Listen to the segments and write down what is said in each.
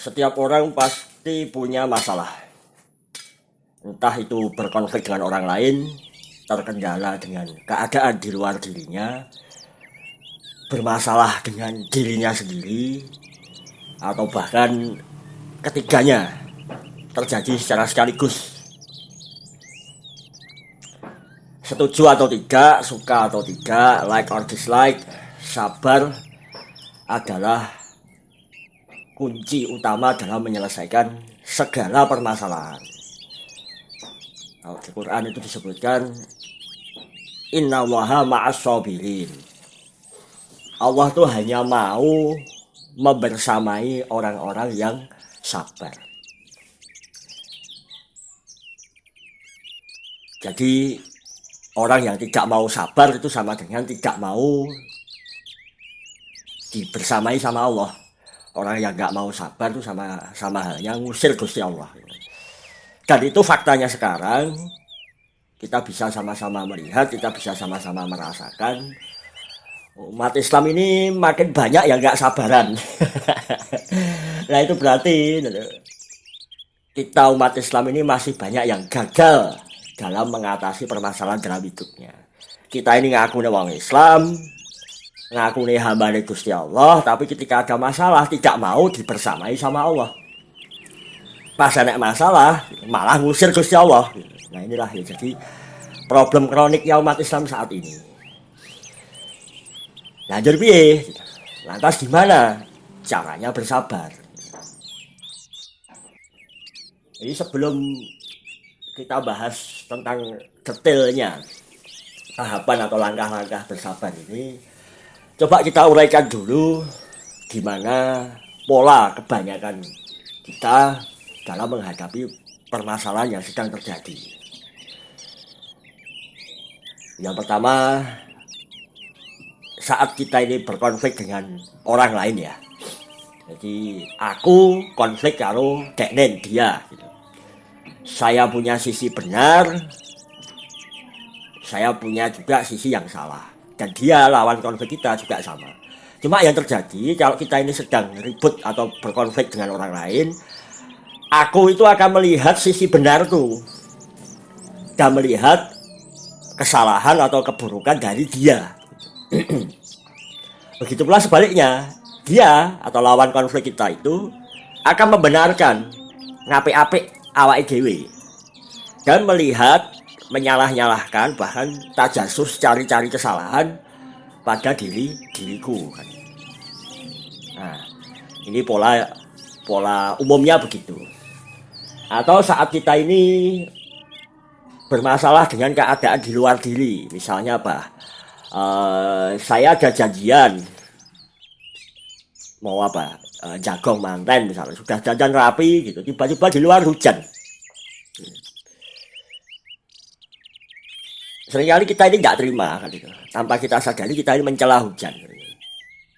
Setiap orang pasti punya masalah. Entah itu berkonflik dengan orang lain, terkendala dengan keadaan di luar dirinya, bermasalah dengan dirinya sendiri, atau bahkan ketiganya terjadi secara sekaligus. Setuju atau tidak, suka atau tidak, like or dislike, sabar adalah kunci utama dalam menyelesaikan segala permasalahan. Kalau di Quran itu disebutkan innallaha ma'as sabirin. Allah tuh hanya mau membersamai orang-orang yang sabar. Jadi orang yang tidak mau sabar itu sama dengan tidak mau dibersamai sama Allah. Orang yang nggak mau sabar itu sama halnya ngusir Gusti Allah. Dan itu faktanya sekarang. Kita bisa sama-sama melihat, kita bisa sama-sama merasakan umat Islam ini makin banyak yang nggak sabaran. Nah itu berarti kita umat Islam ini masih banyak yang gagal dalam mengatasi permasalahan dalam hidupnya. Kita ini ngaku wong Islam, ngaku hamba Gusti Allah, tapi ketika ada masalah tidak mau dibersamai sama Allah. Pas ada masalah malah ngusir Gusti Allah. Nah inilah ya jadi problem kroniknya umat Islam saat ini. Lanjut piye? Lantas gimana caranya bersabar? Jadi sebelum kita bahas tentang detailnya tahapan atau langkah-langkah bersabar ini, coba kita uraikan dulu gimana pola kebanyakan kita dalam menghadapi permasalahan yang sedang terjadi. Yang pertama, saat kita ini berkonflik dengan orang lain ya. Jadi aku konflik karo deknen dia gitu. Saya punya sisi benar, saya punya juga sisi yang salah. Dan dia lawan konflik kita juga sama. Cuma yang terjadi kalau kita ini sedang ribut atau berkonflik dengan orang lain, aku itu akan melihat sisi benarku dan melihat kesalahan atau keburukan dari dia. Begitu pula sebaliknya, dia atau lawan konflik kita itu akan membenarkan ngapik-apik awake dhewe dan melihat menyalah-nyalahkan bahkan tajasus cari-cari kesalahan pada diriku kan. Nah, ini pola umumnya begitu. Atau saat kita ini bermasalah dengan keadaan di luar diri, misalnya apa? Saya ada janjian mau apa? Jagong manten misalnya, sudah jajan rapi gitu, tiba-tiba di luar hujan. Seringkali kita ini nggak terima kan gitu. Tanpa kita sadari kita ini mencela hujan.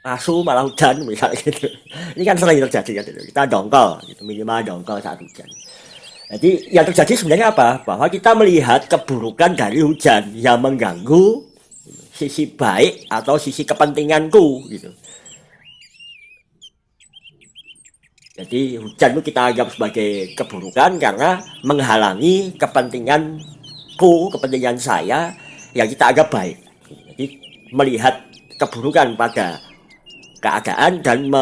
Asu malah hujan misalnya gitu. Ini kan sering terjadi kan gitu. Kita dongkol gitu, minimal dongkol saat hujan. Jadi yang terjadi sebenarnya apa? Bahwa kita melihat keburukan dari hujan yang mengganggu sisi baik atau sisi kepentinganku gitu. Jadi hujan itu kita anggap sebagai keburukan karena menghalangi kepentinganku, kepentingan saya yang kita anggap baik. Jadi melihat keburukan pada keadaan dan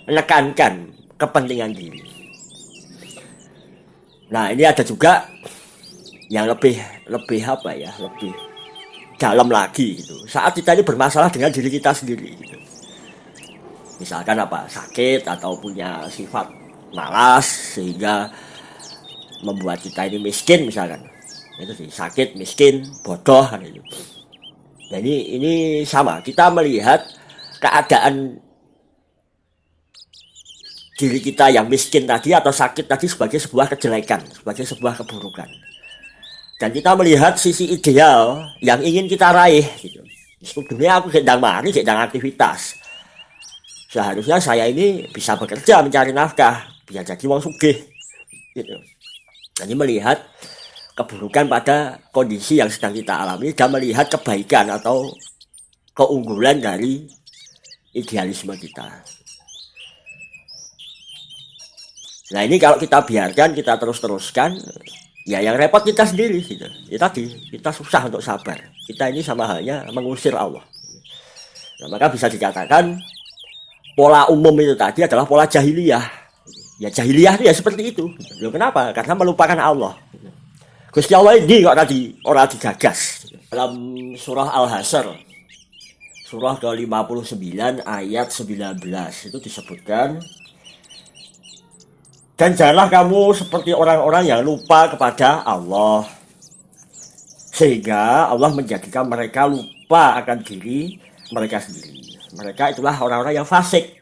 menekankan kepentingan diri. Nah ini ada juga yang lebih dalam lagi gitu. Saat kita ini bermasalah dengan diri kita sendiri gitu. Misalkan apa, sakit atau punya sifat malas sehingga membuat kita ini miskin misalkan. Itu sih, sakit, miskin, bodoh kan itu. Jadi ini sama, kita melihat keadaan diri kita yang miskin tadi atau sakit tadi sebagai sebuah kejelekan, sebagai sebuah keburukan. Dan kita melihat sisi ideal yang ingin kita raih gitu. Sebetulnya aku sedang aktivitas. Seharusnya saya ini bisa bekerja mencari nafkah, biar jadi wong sugih gitu. Jadi melihat keburukan pada kondisi yang sedang kita alami dan melihat kebaikan atau keunggulan dari idealisme kita. Nah ini kalau kita biarkan, kita terus-teruskan, ya yang repot kita sendiri gitu. Ya tadi, kita susah untuk sabar. Kita ini sama halnya mengusir Allah. Nah, maka bisa dikatakan pola umum itu tadi adalah pola jahiliyah. Ya jahiliyah itu ya seperti itu. Loh, kenapa? Karena melupakan Allah. Gusti Allah ini kok orang digagas. Dalam surah Al-Hasyr, surah ke-59 ayat 19 itu disebutkan, dan janganlah kamu seperti orang-orang yang lupa kepada Allah, sehingga Allah menjadikan mereka lupa akan diri mereka sendiri. Mereka itulah orang-orang yang fasik.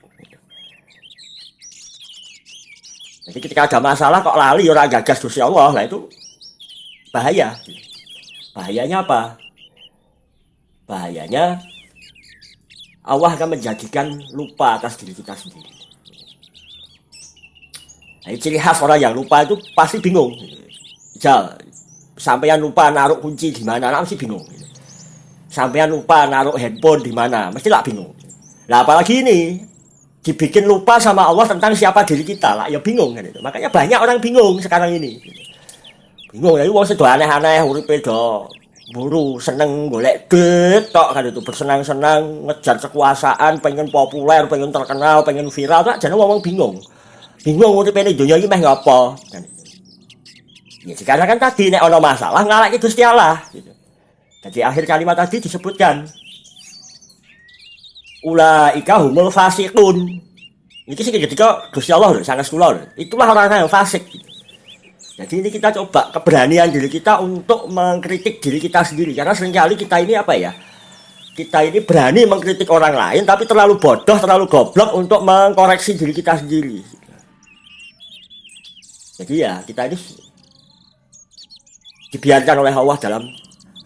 Jadi ketika ada masalah kok lali orang gagas Gusti Allah, lah itu bahaya. Bahayanya apa? Bahayanya Allah akan menjadikan lupa atas diri kita sendiri. Nah, ciri khas orang yang lupa itu pasti bingung. Misal, sampeyan lupa naruh kunci di mana, mesti bingung. Sampeyan lupa naruh handphone di mana, mesti lah bingung. Nah, apalagi ini dibikin lupa sama Allah tentang siapa diri kita, lah ya bingung kan itu. Makanya banyak orang bingung sekarang ini. Bingung ya, wong sedo aneh-aneh uripe do buru seneng golek duit tok kan itu, bersenang-senang ngejar kekuasaan, pengen populer, pengen terkenal, pengen viral, tak jane wong bingung. Bingung uripe ning donya iki meh ngopo kan. Ya sekarang kan tadi nek ana masalah ngalahke Gusti Allah gitu. Jadi akhir kalimat tadi disebutkan ulaika humul fasiqun. Ini sih ketika Gusti Allah lho, sangat kula lho. Itulah orang-orang yang fasik gitu. Jadi ini kita coba keberanian diri kita untuk mengkritik diri kita sendiri. Karena seringkali kita ini apa ya, kita ini berani mengkritik orang lain tapi terlalu bodoh, terlalu goblok untuk mengkoreksi diri kita sendiri. Jadi ya kita ini dibiarkan oleh Allah dalam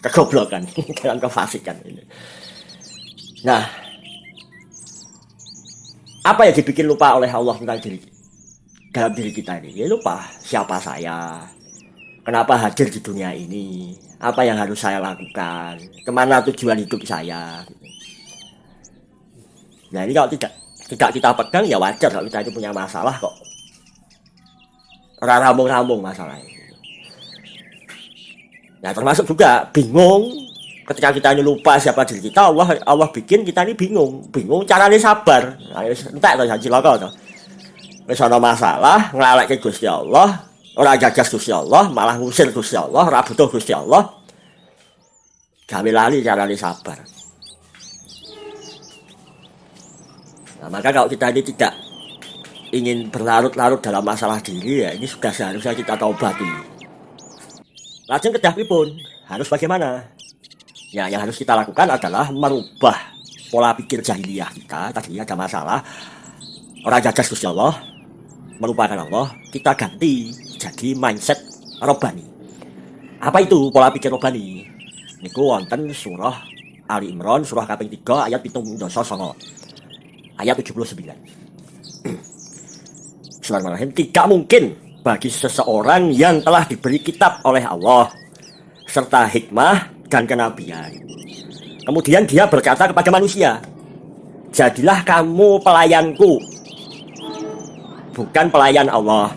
kegoblokan, dalam kefasikan ini. Nah, apa yang dibikin lupa oleh Allah tentang diri dalam diri kita ini? Ya lupa siapa saya, kenapa hadir di dunia ini, apa yang harus saya lakukan, kemana tujuan hidup saya. Nah ini kalau tidak kita pegang ya wajar kalau kita itu punya masalah kok. Rambung-rambung masalah ini. Nah termasuk juga bingung ketika kita ini lupa siapa diri kita, Allah bikin kita ini bingung caranya sabar. Nah, entek to janji loko to. Wis ana masalah nglalekke Gusti Allah, ora gagas Gusti Allah, malah ngusir Gusti Allah, ora butuh Gusti Allah. Gawe lali caranya sabar. Nah, maka kalau kita ini tidak ingin berlarut-larut dalam masalah diri, ya ini sudah seharusnya kita taubati. Lajeng kedah pripun? Harus bagaimana? Ya, yang harus kita lakukan adalah merubah pola pikir jahiliyah kita. Tadi ada masalah, orang gagas Gusti Allah, melupakan Allah, kita ganti jadi mindset robani. Apa itu pola pikir robani? Niku wonten surah Ali Imran, surah kaping 3 ayat 79. Ayat 79. Bismillahirrahmanirrahim. Tidak mungkin bagi seseorang yang telah diberi kitab oleh Allah serta hikmah dan kenabian, kemudian dia berkata kepada manusia, jadilah kamu pelayanku, bukan pelayan Allah.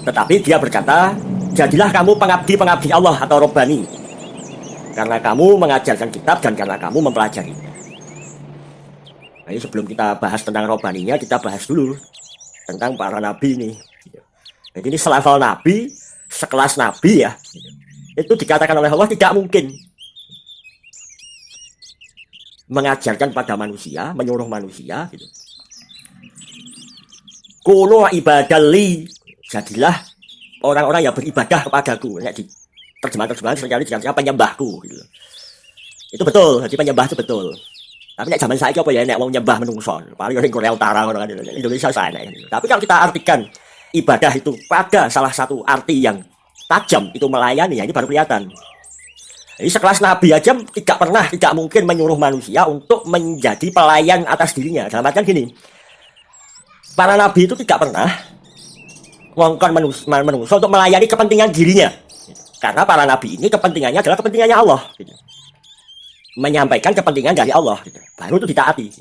Tetapi dia berkata, jadilah kamu pengabdi-pengabdi Allah atau robani, karena kamu mengajarkan kitab dan karena kamu mempelajari. Nah, ini sebelum kita bahas tentang robaninya, kita bahas dulu tentang para nabi ini. Jadi ini selevel nabi, sekelas nabi ya, itu dikatakan oleh Allah tidak mungkin mengajarkan pada manusia, menyuruh manusia gitu. Kuno ibadali, jadilah orang-orang yang beribadah kepadaku. Nah, di terjemahan seringkali dikatakan penyembahku gitu. Itu betul, jadi penyembah itu betul. Tapi nek zaman saiki apa ya, nek mau nyembah menungso, paling orang Korea Utara kan, Indonesia sana. Tapi kalau kita artikan ibadah itu pada salah satu arti yang tajam, itu melayani, ya ini baru kelihatan. Jadi sekelas nabi aja tidak mungkin menyuruh manusia untuk menjadi pelayan atas dirinya. Dalam artian gini, para nabi itu tidak pernah ngongkon manusia untuk melayani kepentingan dirinya. Karena para nabi ini kepentingannya adalah kepentingannya Allah. Menyampaikan kepentingan dari Allah. Baru itu ditaati.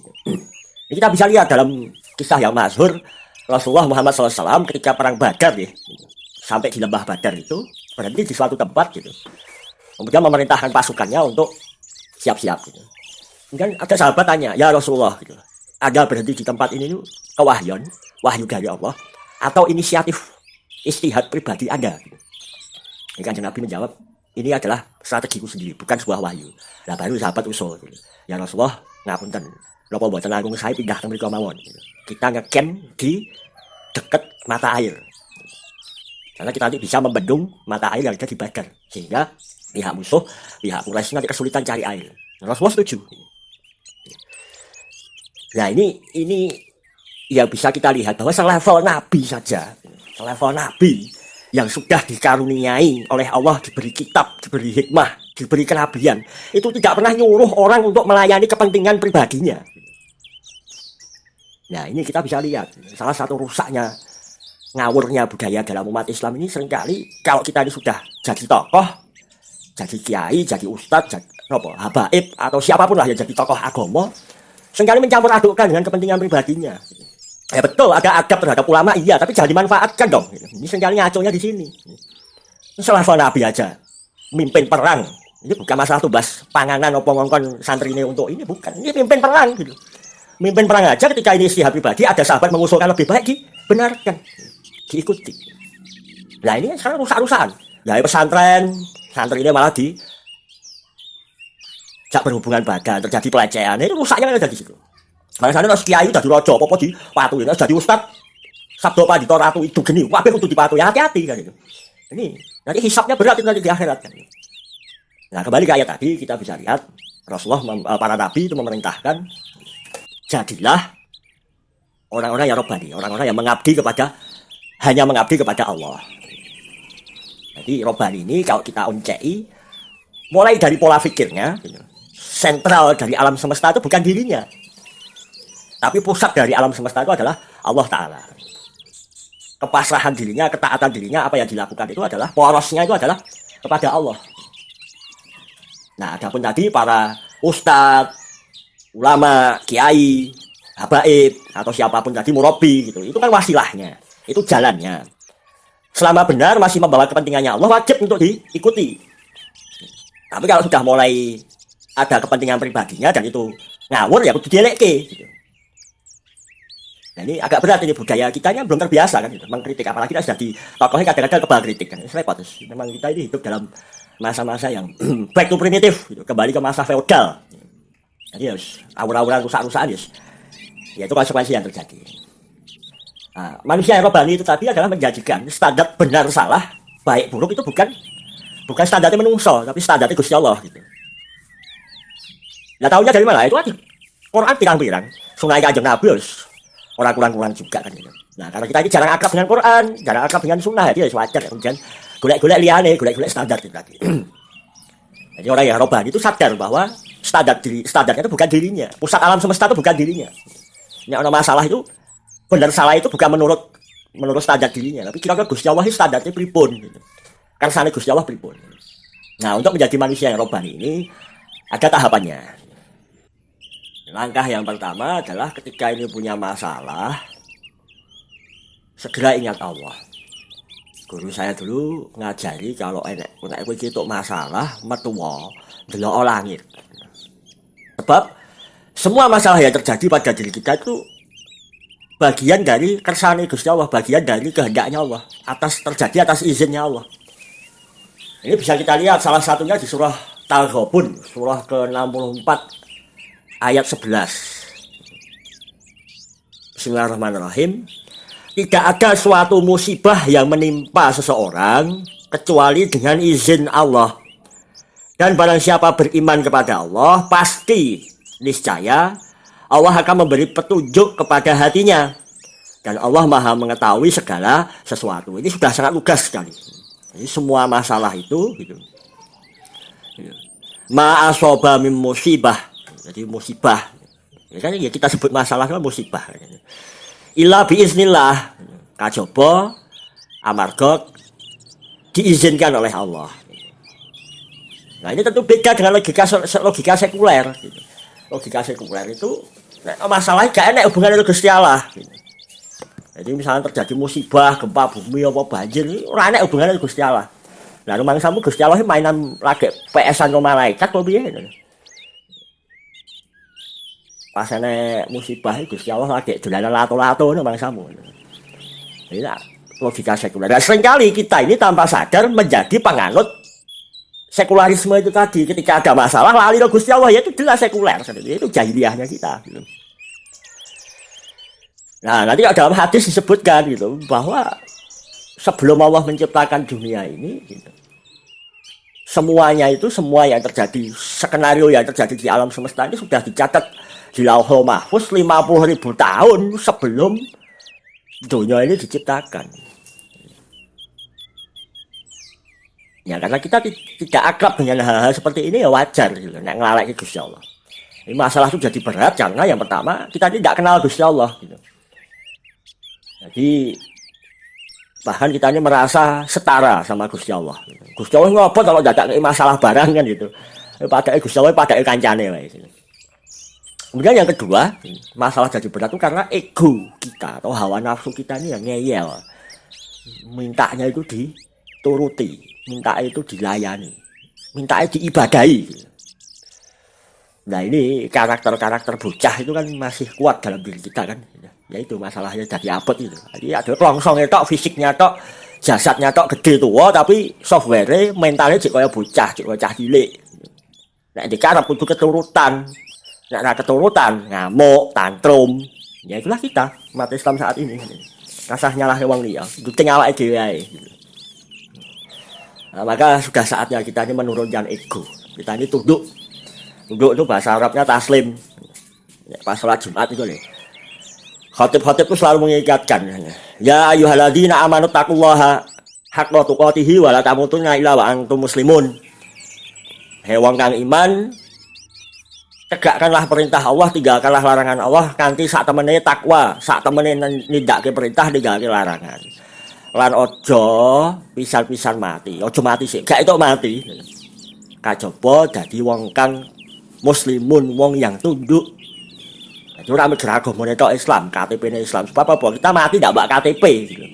Ini kita bisa lihat dalam kisah yang masyhur Rasulullah Muhammad SAW ketika perang Badar ya, sampai di lembah Badar itu berhenti di suatu tempat gitu. Kemudian memerintahkan pasukannya untuk siap-siap gitu. Kemudian ada sahabat tanya, ya Rasulullah gitu, Anda berhenti di tempat ini itu kewahyan, wahyu dari Allah, atau inisiatif istihad pribadi Anda gitu. Kanjeng Nabi menjawab, ini adalah strategiku sendiri, bukan sebuah wahyu. Nah baru sahabat usul gitu. Ya Rasulullah, ngapunten, napa mboten langkung saya pindah ke mriku mawon gitu. Kita ngecamp di dekat mata air. Karena kita nanti bisa membendung mata air yang ada di Badar, sehingga pihak musuh, pihak Quraisy nanti kesulitan cari air. Rasulullah setuju. Nah ini yang bisa kita lihat bahwa selevel Nabi saja, selevel Nabi yang sudah dikaruniai oleh Allah, diberi kitab, diberi hikmah, diberi kenabian, itu tidak pernah nyuruh orang untuk melayani kepentingan pribadinya. Nah ini kita bisa lihat, salah satu rusaknya, ngawurnya budaya dalam umat Islam ini seringkali kalau kita ini sudah jadi tokoh, jadi kiai, jadi ustadz, jadi habaib, atau siapapun lah yang jadi tokoh agama, seringkali mencampur adukkan dengan kepentingan pribadinya. Ya betul, ada adab terhadap ulama, iya, tapi jangan dimanfaatkan dong. Ini seringkali ngaconya di sini. Selevel Nabi aja, mimpin perang. Ini bukan masalah tugas panganan atau ngongkon santri ini untuk ini, bukan. Ini mimpin perang gitu. Mimpin perang aja ketika ini istihad pribadi, ada sahabat mengusulkan lebih baik, dibenarkan, diikuti. Nah ini sekarang rusak-rusakan. Ya pesantren, santri ini malah jak berhubungan badan, terjadi pelecehan. Ini rusaknya ada di situ. Malah sana harus kiai dadi raja, apa di patuhin, harus jadi ustad. Sabdo Pandito Ratu itu geni, kabeh kudu dipatuhi, hati-hati kan itu. Ini nanti hisapnya berat itu nanti di akhirat kan. Nah kembali ke ayat tadi, kita bisa lihat Rasulullah, para nabi itu memerintahkan, jadilah orang-orang yang robbani, orang-orang yang hanya mengabdi kepada Allah. Jadi robbani ini kalau kita uncei, mulai dari pola pikirnya, sentral dari alam semesta itu bukan dirinya, tapi pusat dari alam semesta itu adalah Allah Ta'ala. Kepasrahan dirinya, ketaatan dirinya, apa yang dilakukan itu adalah, porosnya itu adalah kepada Allah. Nah adapun tadi para ustadz, ulama, kiai, habaib, atau siapapun tadi murabi gitu, itu kan wasilahnya, itu jalannya. Selama benar masih membawa kepentingannya Allah, wajib untuk diikuti. Tapi kalau sudah mulai ada kepentingan pribadinya dan itu ngawur, ya kudu dieleke gitu. Nah ini agak berat, ini budaya kitanya belum terbiasa kan gitu, mengkritik, apalagi kita sudah di tokohnya kadang-kadang kebal kritik kan, repot. Memang kita ini hidup dalam masa-masa yang back to primitif gitu, kembali ke masa feodal. Jadi harus awur-awuran rusak-rusakan ya itu konsekuensi yang terjadi. Nah, manusia yang robbani itu tadi adalah menjadikan standar benar salah, baik buruk itu bukan standarnya menungso, tapi standarnya Gusti Allah gitu. Nah tahunya dari mana? Itu aja Quran pirang-pirang, sungai Kanjeng Nabi orang kurang-kurang juga kan gitu. Nah karena kita ini jarang akrab dengan Quran, jarang akrab dengan sunnah, jadi wajar ya, kemudian golek-golek liane, golek-golek standar itu tadi. Jadi orang yang robbani itu sadar bahwa standarnya itu bukan dirinya, pusat alam semesta itu bukan dirinya. Ini ada masalah itu, benar salah itu bukan menurut standar dirinya, tapi kira-kira Gusti Allah itu standarnya pripun gitu. Kersane Gusti Allah pripun. Nah untuk menjadi manusia yang robbani ini ada tahapannya. Langkah yang pertama adalah ketika ini punya masalah, segera ingat Allah. Guru saya dulu ngajari kalau enek kuwi untuk masalah metuwa ndelok langit. Sebab semua masalah yang terjadi pada diri kita itu bagian dari kersane Gusti Allah, bagian dari kehendaknya Allah, terjadi atas izinnya Allah. Ini bisa kita lihat salah satunya di surah Al-Ghabun, surah ke-64 ayat 11. Bismillahirrahmanirrahim. Tidak ada suatu musibah yang menimpa seseorang kecuali dengan izin Allah. Dan barang siapa beriman kepada Allah, pasti niscaya Allah akan memberi petunjuk kepada hatinya. Dan Allah Maha mengetahui segala sesuatu. Ini sudah sangat lugas sekali. Jadi semua masalah itu gitu. Ma asoba min musibah. Jadi musibah. Ya kita sebut masalah kan musibah. Illa biiznillah, kajaba amarga diizinkan oleh Allah. Nah ini tentu beda dengan logika sekuler. Logika sekuler itu masalahnya gak enak hubungannya dengan Gusti Allah. Jadi misalnya terjadi musibah, gempa bumi apa banjir, ora enek hubungannya Gusti Allah. Lah rumangsamu Gusti Allah mainan lagi PS-an karo malaikat apa piye? Pas enek musibah Gusti Allah lagi dolanan lato-lato rumangsamu. Ini logika sekuler. Dan seringkali kita ini tanpa sadar menjadi penganut sekularisme itu tadi. Ketika ada masalah lari ke Gusti Allah, ya itu jelas sekuler. Itu jahiliyahnya kita. Gitu. Nah, nanti dalam hadis disebutkan gitu bahwa sebelum Allah menciptakan dunia ini, gitu, semuanya itu semua yang terjadi, skenario yang terjadi di alam semesta ini sudah dicatat di Lauhul Mahfuz 50.000 tahun sebelum dunia ini diciptakan. Ya karena kita tidak akrab dengan hal-hal seperti ini ya wajar gitu, nek ngelalaikan Gusti Allah. Ini masalah itu jadi berat karena yang pertama kita tidak kenal Gusti Allah gitu. Jadi bahkan kita ini merasa setara sama Gusti Allah. Gusti Allah ngopo kalau dadak masalah barang kan gitu. Padahal Gusti Allah padahal kancane wae gitu. Kemudian yang kedua, masalah jadi berat itu karena ego kita atau hawa nafsu kita ini yang ngeyel. Mintanya itu dituruti, minta itu dilayani, minta diibadahi. Nah ini karakter-karakter bocah itu kan masih kuat dalam diri kita kan. Ya itu masalahnya jadi abot itu. Jadi ada kelongsongnya tok, fisiknya tok, jasadnya tok gede tua tapi software mentalnya cek kaya bocah, cek kaya cah cilik. Nek dikarep kudu keturutan. Nek keturutan ngamuk, tantrum. Ya itulah kita, umat Islam saat ini. Rasah nyalah wong liya, duting awake dhewe ae. Nah, maka sudah saatnya kita ini menurunkan ego. Kita ini tunduk. Tunduk itu bahasa Arabnya taslim. Pas sholat Jumat itu nih. Khatib-khatib itu selalu mengingatkan. Ya ayyuhalladzina amanu taqullaha haqqa tuqatih wa la tamutunna illa wa antum muslimun. Hei wong kang iman, tegakkanlah perintah Allah, tinggalkanlah larangan Allah kanthi sak temene takwa, sak temene nindakake perintah, nindakake larangan. Lan ojo pisan-pisan mati. Ojo mati sih, gak itu mati. Kajaba dadi wong kang muslimun, wong yang tunduk. Jadi orang beragama itu Islam, KTP-nya Islam. Sebab apa? Kita mati tidak bawa KTP. Gitu.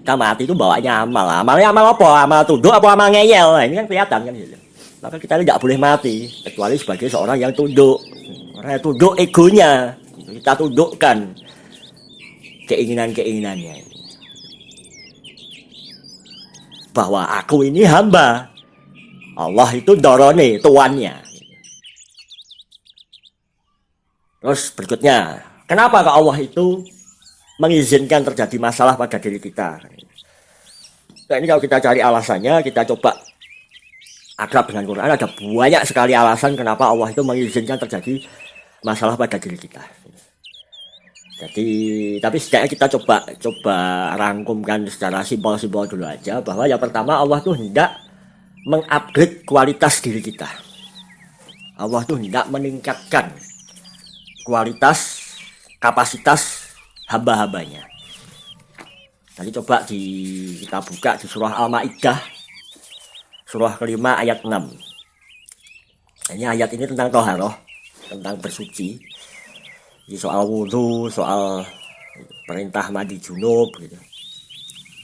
Kita mati itu bawanya amal. Amalnya amal apa? Amal tunduk apa amal ngeyel? Nah, ini kan kelihatan kan. Gitu. Maka kita tidak boleh mati. Kecuali sebagai seorang yang tunduk. Orang yang tunduk egonya. Kita tundukkan keinginan-keinginannya. Bahwa aku ini hamba. Allah itu dorone, tuannya. Terus berikutnya, kenapa Allah itu mengizinkan terjadi masalah pada diri kita? Nah, ini kalau kita cari alasannya, kita coba akrab dengan Quran, ada banyak sekali alasan kenapa Allah itu mengizinkan terjadi masalah pada diri kita. Jadi, tapi setidaknya kita coba rangkumkan secara simpel-simpel dulu aja, bahwa yang pertama Allah tuh hendak mengupgrade kualitas diri kita. Allah tuh hendak meningkatkan kualitas, kapasitas hamba-hambanya. Jadi coba kita buka di surah Al-Maidah, surah kelima ayat 6. Ini ayat ini tentang toharoh, tentang bersuci. Ini soal wudhu, soal perintah mandi junub, gitu.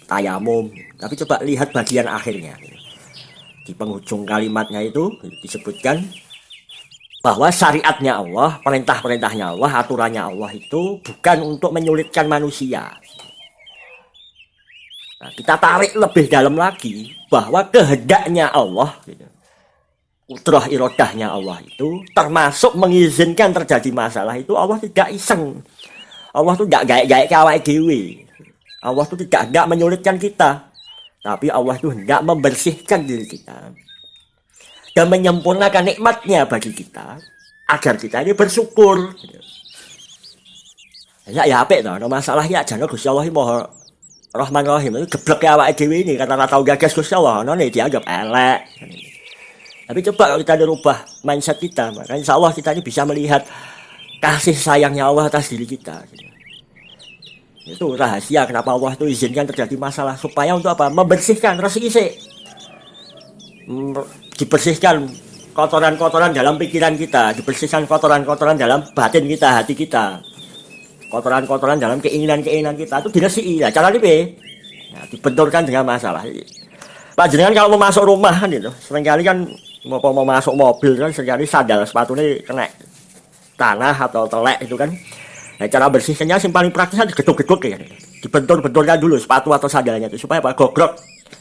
Tayamum. Tapi coba lihat bagian akhirnya. Di penghujung kalimatnya itu disebutkan bahwa syariatnya Allah, perintah-perintahnya Allah, aturannya Allah itu bukan untuk menyulitkan manusia. Nah, kita tarik lebih dalam lagi bahwa kehendaknya Allah, udrah irodahnya Allah itu termasuk mengizinkan terjadi masalah itu Allah tidak iseng. Allah itu tidak gaek-gaek ke awake dhewe. Allah itu tidak hendak menyulitkan kita, tapi Allah itu hendak membersihkan diri kita dan menyempurnakan nikmatnya bagi kita agar kita ini bersyukur. Ya apik to, no masalah ya jane Gusti Allah Maha Rahman Rahim itu geblek ya awake dhewe ini karena ora tau gagas Gusti Allah, ono dianggap elek. Tapi coba kalau kita dirubah mindset kita, maka insyaallah kita ini bisa melihat kasih sayangnya Allah atas diri kita. Itu rahasia kenapa Allah itu izinkan terjadi masalah, supaya untuk apa? Membersihkan resik-resik. Dibersihkan kotoran-kotoran dalam pikiran kita, dibersihkan kotoran-kotoran dalam batin kita, hati kita. kotoran-kotoran dalam keinginan-keinginan kita itu diresiki. Nah, cara ini nah, dibenturkan dengan masalah. Panjenengan kalau mau masuk rumah kan itu, seringkali kan mau masuk mobil kan seringkali sandal sepatunya kena tanah atau telek itu kan. Nah, cara bersihkannya yang paling praktis digeduk-geduk ya. Dibentur-benturkan dulu sepatu atau sandalnya itu supaya apa? Gogrok,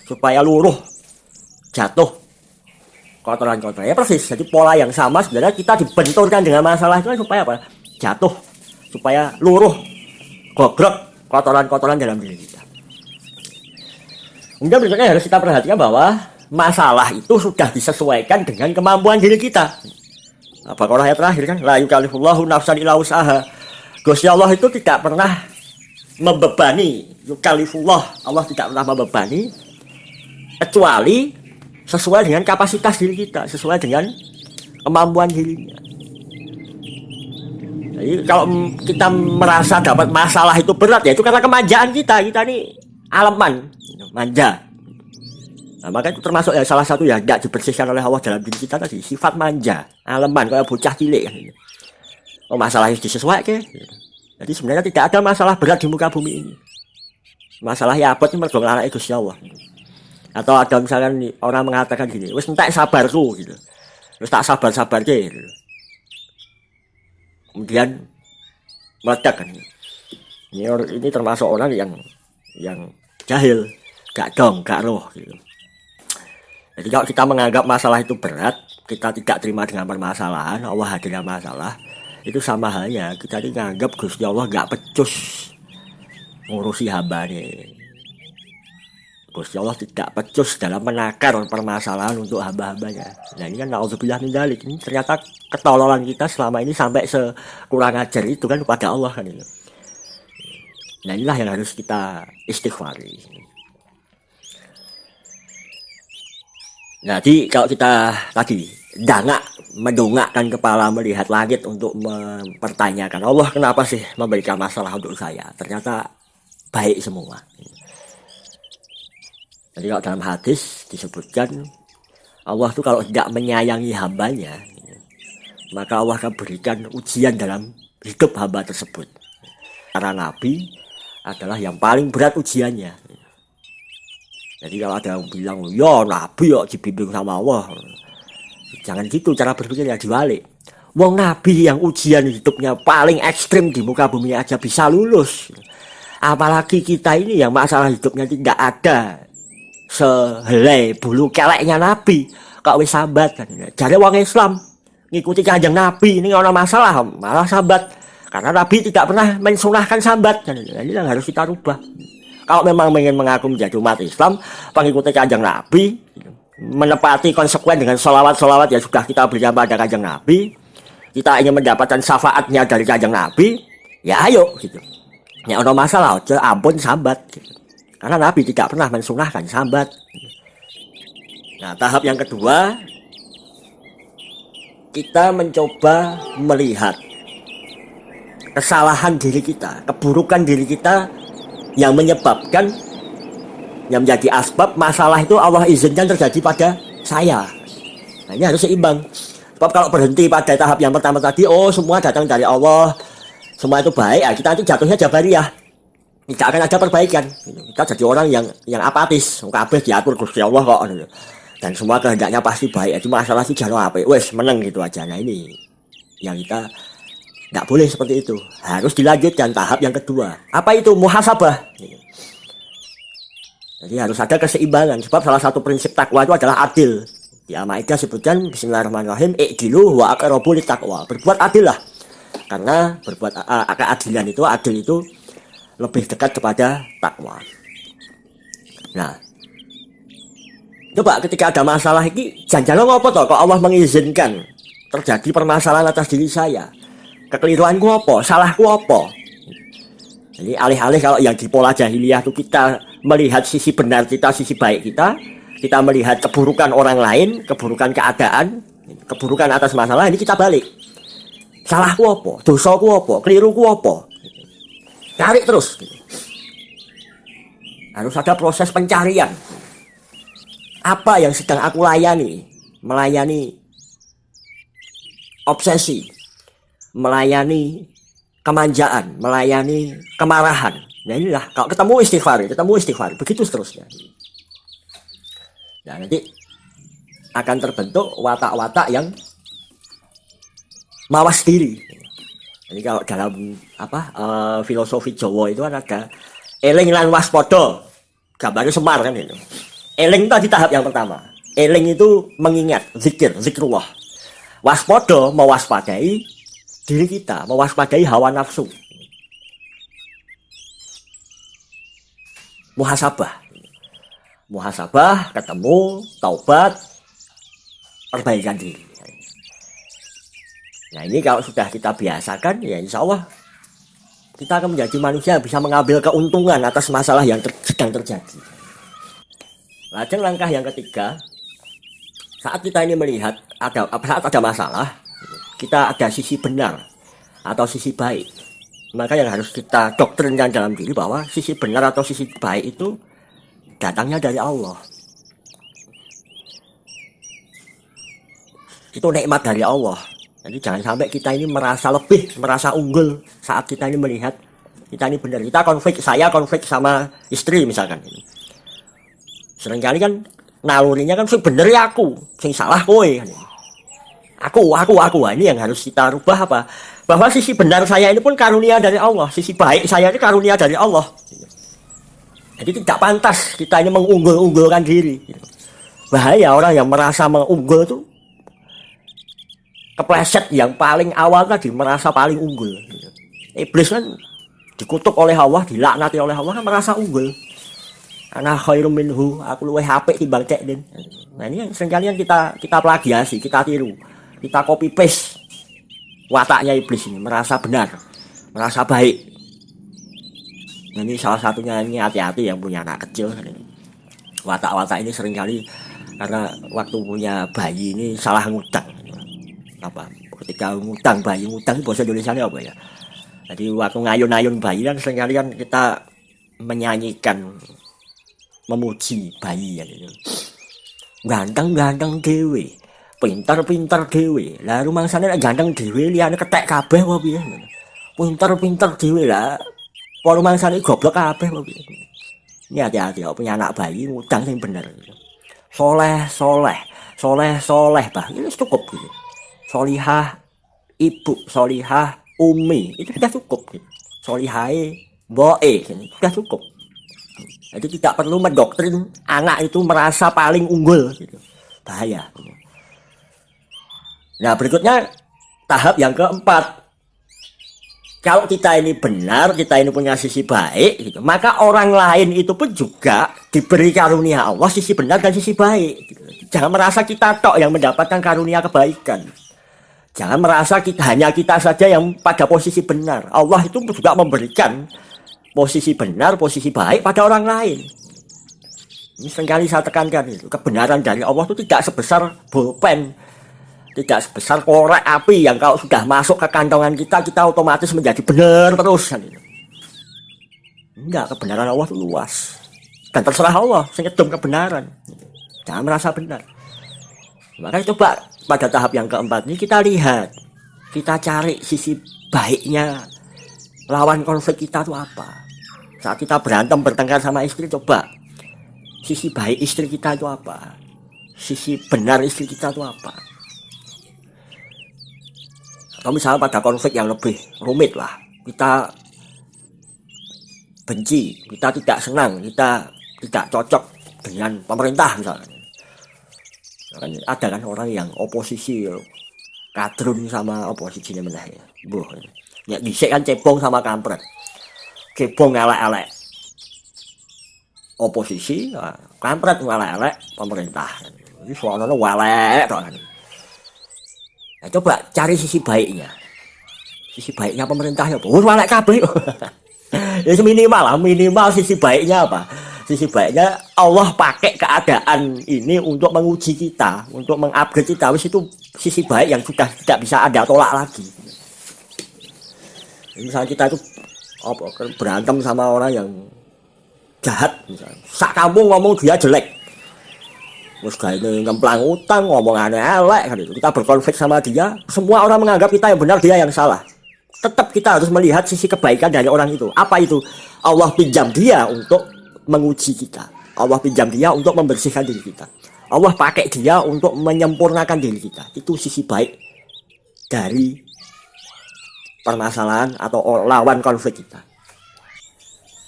supaya luruh, jatuh kotoran-kotoran. Ya persis. Jadi pola yang sama sebenarnya kita dibenturkan dengan masalah itu kan supaya apa? Jatuh, supaya luruh, gogrok kotoran-kotoran dalam diri kita. Kemudian berikutnya harus kita perhatikan bahwa masalah itu sudah disesuaikan dengan kemampuan diri kita. Baqarah ayat terakhir kan, la yukallifullahu nafsan illa wus'aha. Gusti Allah itu tidak pernah membebani, yukallifullah, Allah tidak pernah membebani kecuali sesuai dengan kapasitas diri kita, sesuai dengan kemampuan dirinya. Jadi kalau kita merasa dapat masalah itu berat ya itu karena kemanjaan kita ini aleman, manja. Nah, maka itu termasuk ya salah satu yang tidak dibersihkan oleh Allah dalam diri kita tadi, sifat manja, aleman kayak bocah cilik kan. Oh, masalah itu disesuaikan. Jadi sebenarnya tidak ada masalah berat di muka bumi ini. Masalah ya apa sih mergo nglarang Gusti Allah. Atau ada misalkan orang mengatakan gini, wis entek sabarku gitu. Wis tak sabar-sabarke gitu. Kemudian meledak kan. Ini termasuk orang yang jahil, gak roh gitu. Jadi kalau kita menganggap masalah itu berat, kita tidak terima dengan permasalahan, Allah hadirkan masalah, itu sama halnya kita ini menganggap Gusti Allah gak becus ngurusi hambanya. Gusti Allah tidak becus dalam menakar permasalahan untuk hamba-hambanya. Nah ini kan na'udzubillah min dzalik. Ini ternyata ketololan kita selama ini sampai sekurang ajar itu kan kepada Allah kan itu. Nah inilah yang harus kita istighfari. Jadi kalau kita tadi mendongakkan kepala melihat langit untuk mempertanyakan Allah kenapa sih memberikan masalah untuk saya, ternyata baik semua. Jadi kalau dalam hadis disebutkan Allah itu kalau tidak menyayangi hambanya, maka Allah akan berikan ujian dalam hidup hamba tersebut. Para nabi adalah yang paling berat ujiannya. Jadi kalau ada yang bilang, ya nabi ya dibimbing sama Allah, jangan gitu cara berpikirnya, dibalik. Wong nabi yang ujian hidupnya paling ekstrim di muka bumi aja bisa lulus, apalagi kita ini yang masalah hidupnya tidak ada sehelai bulu keleknya nabi kok wis sambat kan. Jadi wong Islam ngikuti kanjeng nabi ini ono masalah malah sambat karena nabi tidak pernah mensunahkan sambat kan. Ini yang harus kita rubah. Kalau memang ingin mengaku menjadi umat Islam, pengikuti kanjeng Nabi, menepati konsekuen dengan sholawat-sholawat yang sudah kita berikan pada kanjeng Nabi, kita ingin mendapatkan syafaatnya dari kanjeng Nabi, ya ayo gitu. Ya ada masalah, aja ampun sambat. Gitu. Karena Nabi tidak pernah mensunahkan sambat. Nah tahap yang kedua, kita mencoba melihat kesalahan diri kita, keburukan diri kita, yang menyebabkan, yang menjadi asbab masalah itu Allah izinkan terjadi pada saya. Nah ini harus seimbang. Sebab kalau berhenti pada tahap yang pertama tadi, oh semua datang dari Allah, semua itu baik, ya kita nanti jatuhnya jabariyah, tidak akan ada perbaikan. Kita jadi orang yang apatis, kabeh diatur Gusti Allah kok, dan semua kehendaknya pasti baik. Cuma masalah sih jano apa, wes meneng gitu aja. Nah ini yang kita nggak boleh seperti itu, harus dilanjutkan tahap yang kedua. Apa itu? Muhasabah. Jadi harus ada keseimbangan. Sebab salah satu prinsip takwa itu adalah adil. Di Al-Maidah sebutkan Bismillahirrahmanirrahim, i'dilu wa aqrabu littaqwa. Berbuat adil lah. Karena berbuat keadilan itu, adil itu lebih dekat kepada takwa. Nah, coba ketika ada masalah ini, jangan ngopo toh kok Allah mengizinkan terjadi permasalahan atas diri saya. Kekeliruanku apa? Salahku apa? Jadi alih-alih kalau yang di pola jahiliyah itu kita melihat sisi benar kita, sisi baik kita melihat keburukan orang lain, keburukan keadaan, keburukan atas masalah, ini kita balik. Salahku apa? Dosaku apa? Keliruku apa? Cari terus. Harus ada proses pencarian. Apa yang sedang aku layani? Melayani obsesi, melayani kemanjaan, melayani kemarahan. Nah inilah kalau ketemu istighfar, begitu seterusnya. Nah nanti akan terbentuk watak-watak yang mawas diri. Jadi kalau dalam filosofi Jawa itu kan ada eling lan waspada. Gambarnya Semar kan itu. Eling tadi tahap yang pertama. Eling itu mengingat, zikrullah. Waspada mewaspadai diri kita, mewaspadai hawa nafsu. Muhasabah, ketemu, taubat, perbaikan diri. Nah ini kalau sudah kita biasakan, ya insya Allah kita akan menjadi manusia yang bisa mengambil keuntungan atas masalah yang sedang terjadi. Lajeng langkah yang ketiga, saat kita ini melihat saat ada masalah, kita ada sisi benar atau sisi baik. Maka yang harus kita doktrinkan dalam diri bahwa sisi benar atau sisi baik itu datangnya dari Allah. Itu nikmat dari Allah. Jadi jangan sampai kita ini merasa unggul saat kita ini melihat kita ini benar. Saya konflik sama istri misalkan. Seringkali kan nalurinya kan bener aku, sing salah kowe. Aku. Ini yang harus kita rubah apa? Bahwa sisi benar saya ini pun karunia dari Allah, sisi baik saya ini karunia dari Allah. Jadi tidak pantas kita ini mengunggul-unggulkan diri. Bahaya orang yang merasa mengunggul itu kepleset yang paling awal tadi merasa paling unggul. Iblis kan dikutuk oleh Allah, dilaknati oleh Allah kan merasa unggul. Ana khairum minhu, aku luwih apik timbang cek den. Nah ini yang seringkali kita plagiasi, kita tiru. Kita copy paste wataknya iblis ini, merasa benar, merasa baik. Nah, ini salah satunya ini hati-hati yang punya anak kecil. Watak-watak ini seringkali karena waktu punya bayi ini salah ngutang. Ketika ngutang bahasa Indonesia ini apa ya? Jadi waktu ngayun-ngayun bayi kan seringkali kan kita menyanyikan, memuji bayi ya gitu. Ganteng dewe, pintar dewe. Lah rumangsane nek ganteng dewe liyane ketek kabeh apa piye? Pintar dewe lah. Apa rumangsane goblok kabeh apa piye? Ini hati-hati kalau punya anak bayi ngutang sing bener. Soleh bah. Ini cukup gitu. Solihah ibu, solihah umi, itu sudah cukup gitu. Solihai boe, gitu. Sudah cukup. Jadi tidak perlu mendoktrin anak itu merasa paling unggul gitu. Bahaya gitu. Nah berikutnya tahap yang keempat, kalau kita ini benar, kita ini punya sisi baik gitu, maka orang lain itu pun juga diberi karunia Allah sisi benar dan sisi baik gitu. Jangan merasa kita tok yang mendapatkan karunia kebaikan. Jangan merasa hanya kita saja yang pada posisi benar. Allah itu juga memberikan posisi benar, posisi baik pada orang lain. Ini seringkali saya tekankan itu. Kebenaran dari Allah itu tidak sebesar bolpen, tidak sebesar korek api yang kalau sudah masuk ke kantongan kita otomatis menjadi benar terus. Enggak, kebenaran Allah itu luas. Dan terserah Allah, sengedum kebenaran. Jangan merasa benar. Makanya coba pada tahap yang keempat ini kita lihat, kita cari sisi baiknya lawan konflik kita itu apa. Saat kita berantem bertengkar sama istri, coba sisi baik istri kita itu apa, sisi benar istri kita itu apa. Atau misalnya pada konflik yang lebih rumit lah, kita benci, kita tidak senang, kita tidak cocok dengan pemerintah misalnya. Kan ada kan orang yang oposisi kadrun sama oposisinya meneh ya. Ya dhisik kan cebong sama kampret. Cebong elek-elek oposisi, kampret elek-elek pemerintah. Ini suaranya welek to kan. Nah, coba cari sisi baiknya. Sisi baiknya pemerintah ya apa? Wis welek kabeh. Ya minimal sisi baiknya apa? Sisi baiknya Allah pakai keadaan ini untuk menguji kita, untuk mengupgrade kita. Wis itu sisi baik yang sudah tidak bisa Anda tolak lagi. Misalnya kita itu berantem sama orang yang jahat misalnya. Sak kampung ngomong dia jelek. Terus kayak ngemplang utang, ngomong aneh elek kan itu. Kita berkonflik sama dia, semua orang menganggap kita yang benar, dia yang salah. tetap kita harus melihat sisi kebaikan dari orang itu. Apa itu? Allah pinjam dia untuk menguji kita. Allah pinjam dia untuk membersihkan diri kita. Allah pakai dia untuk menyempurnakan diri kita. Itu sisi baik dari permasalahan atau lawan konflik kita.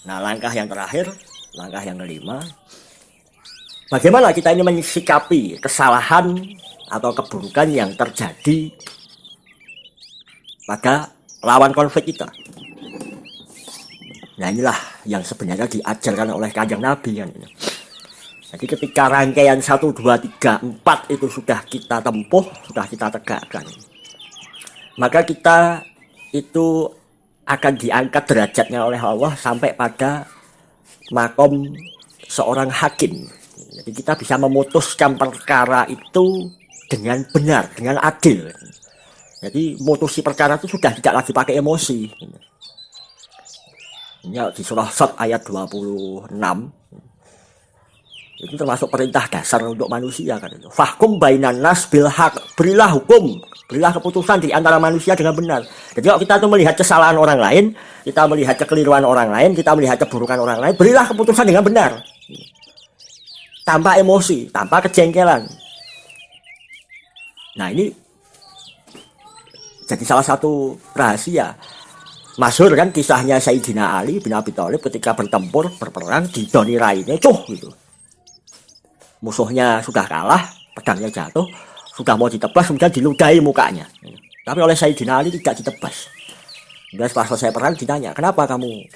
Nah, langkah yang terakhir, langkah yang kelima, bagaimana kita ini mensikapi kesalahan atau keburukan yang terjadi pada lawan konflik kita. Nah, inilah yang sebenarnya diajarkan oleh Kanjeng Nabi kan. Jadi ketika rangkaian 1, 2, 3, 4 itu sudah kita tempuh, sudah kita tegakkan, maka kita itu akan diangkat derajatnya oleh Allah sampai pada makom seorang hakim. Jadi kita bisa memutuskan perkara itu dengan benar, dengan adil. Jadi mutusi perkara itu sudah tidak lagi pakai emosi. Ini di surah Shad ayat 26. Itu termasuk perintah dasar untuk manusia kan itu. Fahkum bainan nas bil haq. Berilah hukum, berilah keputusan di antara manusia dengan benar. Jadi kalau kita tuh melihat kesalahan orang lain, kita melihat kekeliruan orang lain, kita melihat keburukan orang lain, berilah keputusan dengan benar. Tanpa emosi, tanpa kejengkelan. Nah, ini jadi salah satu rahasia. Masyhur kan kisahnya Sayyidina Ali bin Abi Thalib ketika bertempur, berperang, didoni rainya, gitu. Musuhnya sudah kalah, pedangnya jatuh, sudah mau ditebas, kemudian diludahi mukanya. Tapi oleh Sayyidina Ali tidak ditebas. Kemudian setelah selesai perang ditanya, kenapa kamu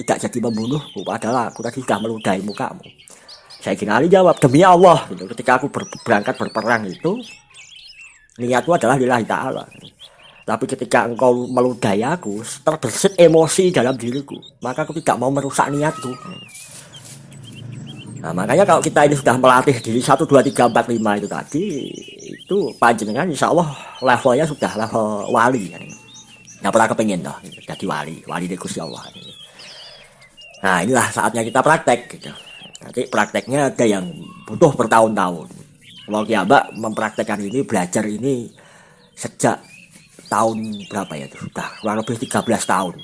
tidak jadi membunuhku, padahal aku tadi sudah meludahi mukamu. Sayyidina Ali jawab, demi Allah, gitu. Ketika aku berangkat berperang itu, niatku adalah lillahi ta'ala. Tapi ketika engkau meludahi aku, terbersit emosi dalam diriku, maka aku tidak mau merusak niatku. Nah, makanya kalau kita ini sudah melatih diri 1, 2, 3, 4, 5 itu tadi, itu panjenengan insya Allah levelnya sudah level wali. Nggak pernah kepingin toh, jadi wali di Gusti Allah. Nah, inilah saatnya kita praktek. Gitu. Nanti prakteknya ada yang butuh bertahun-tahun. Kalau Kiambak mempraktekkan ini, belajar ini sejak tahun berapa ya, itu sudah kurang lebih 13 tahun,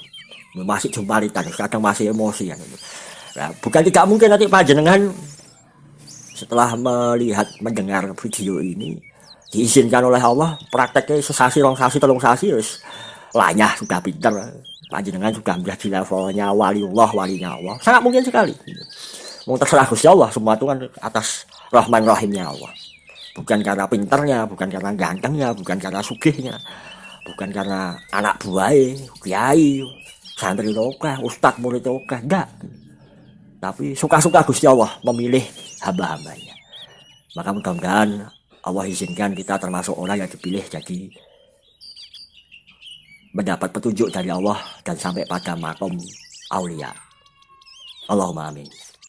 masih jumpalitan, kadang masih emosi kan. Nah, bukan tidak mungkin nanti panjenengan setelah mendengar video ini diizinkan oleh Allah prakteknya sesasi, rong sasi, telung sasi, terus lanyah sudah pinter, panjenengan sudah menjadi levelnya waliullah, walinya Allah, sangat mungkin sekali. Mau terserah Gusti Allah, semua itu kan atas rahman rahimnya Allah, bukan karena pinternya, bukan karena gantengnya, bukan karena sugihnya, bukan karena anak buahnya, kiai, santri oke, ustadz murid oke, enggak. Tapi suka-suka Gusti Allah memilih hamba-hambanya. Maka mudah-mudahan Allah izinkan kita termasuk orang yang dipilih jadi mendapat petunjuk dari Allah dan sampai pada makom aulia. Allahumma amin.